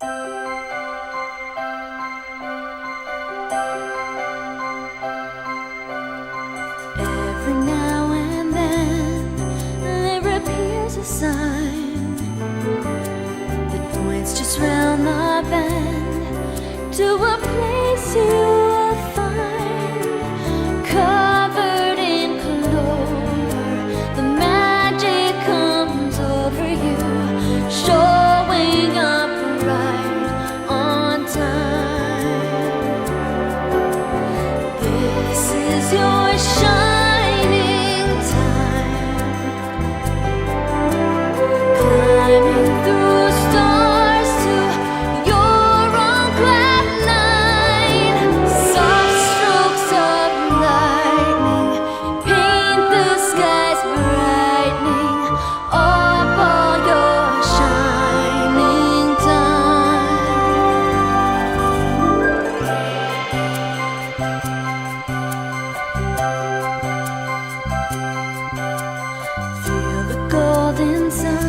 Every now and then there appears a sign that points just round the bend to a place you will find. Covered in clover, the magic comes over you, showing up right on time. This is your shining time, climbing through stars to your own cloud nine. Soft strokes of lightning paint the skies brightening up all your shining time. Feel the golden sun